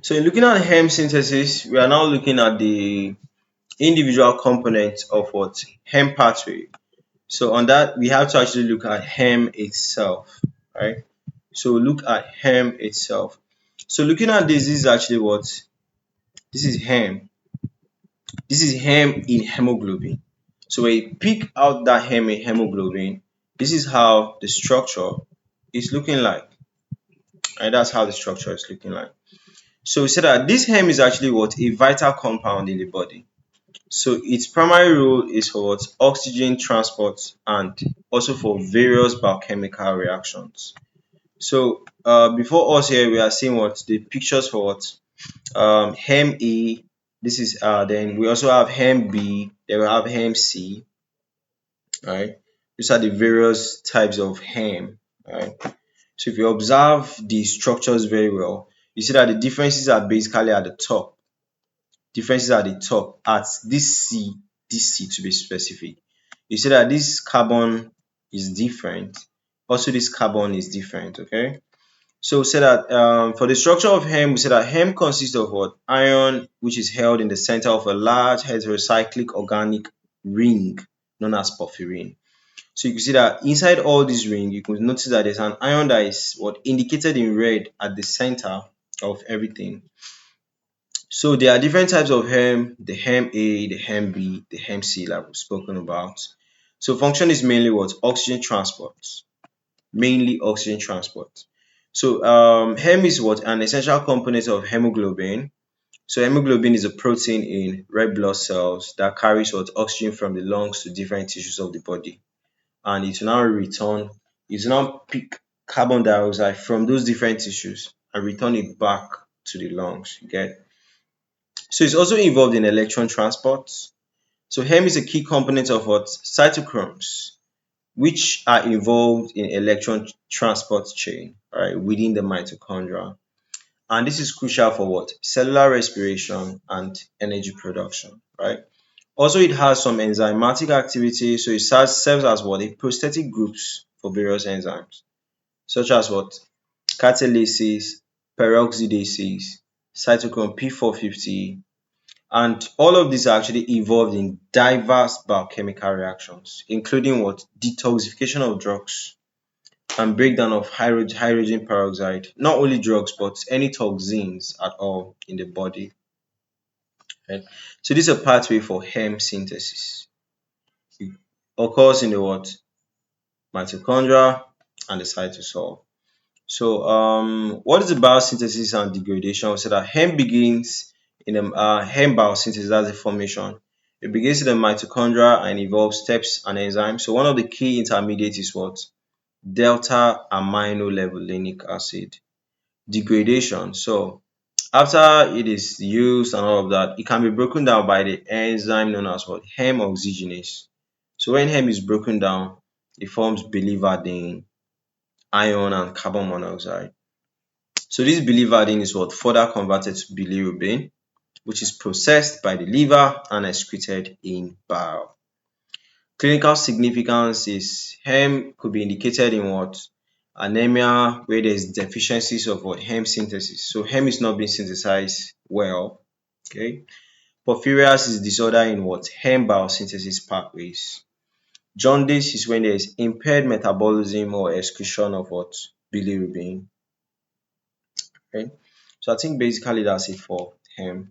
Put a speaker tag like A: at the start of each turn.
A: So in looking at heme synthesis, we are now looking at the individual components of what heme pathway. So on that, we have to actually look at heme itself, right? So look at heme itself. So looking at this is actually what this is heme. This is heme in hemoglobin. So when you pick out that heme in hemoglobin, this is how the structure is looking like. And that's how the structure is looking like. So we said that this heme is actually what a vital compound in the body. So its primary role is for what oxygen transport and also for various biochemical reactions. So before us here, we are seeing what the pictures for what Hem A. This is then we also have Hem B. Then we have Hem C. Right. These are the various types of Hem. Right. So if you observe the structures very well, you see that the differences are basically at the top. Differences at the top at this C to be specific. You see that this carbon is different. Also, this carbon is different. Okay. So we say that for the structure of heme, we say that heme consists of what? Iron, which is held in the center of a large heterocyclic organic ring known as porphyrin. So you can see that inside all this ring, you can notice that there's an ion that is what indicated in red at the center of everything. So there are different types of heme, the heme A, the heme B, the heme C like we've spoken about. So function is mainly what? Oxygen transport. Mainly oxygen transport. So heme is what? An essential component of hemoglobin. So hemoglobin is a protein in red blood cells that carries what? Oxygen from the lungs to different tissues of the body. And it will now return, it will now pick carbon dioxide from those different tissues and return it back to the lungs. You get? So it's also involved in electron transport. So heme is a key component of what? Cytochromes, which are involved in electron transport chain, right, within the mitochondria. And this is crucial for what? Cellular respiration and energy production, right? Also, it has some enzymatic activity, so it serves as what? A prosthetic groups for various enzymes, such as what? Catalases, peroxidases, cytochrome P450, and all of these are actually involved in diverse biochemical reactions, including what? Detoxification of drugs and breakdown of hydrogen peroxide. Not only drugs, but any toxins at all in the body. Right? So this is a pathway for heme synthesis. It occurs in the what? Mitochondria and the cytosol. So what is the biosynthesis and degradation? So that heme begins in the heme biosynthesis, that's the formation. It begins in the mitochondria and involves steps and enzymes. So one of the key intermediates is what? Delta aminolevulinic acid. Degradation. So after it is used and all of that, it can be broken down by the enzyme known as what? Heme oxygenase. So when heme is broken down, it forms biliverdin, iron, and carbon monoxide. So this biliverdin is what? Further converted to bilirubin, which is processed by the liver and excreted in bile. Clinical significance is heme could be indicated in what? Anemia, where there is deficiencies of what? Heme synthesis. So heme is not being synthesized well. Okay. Porphyrias is disorder in what? Heme biosynthesis pathways. Jaundice is when there is impaired metabolism or excretion of what? Bilirubin. Okay. So I think basically that's it for heme.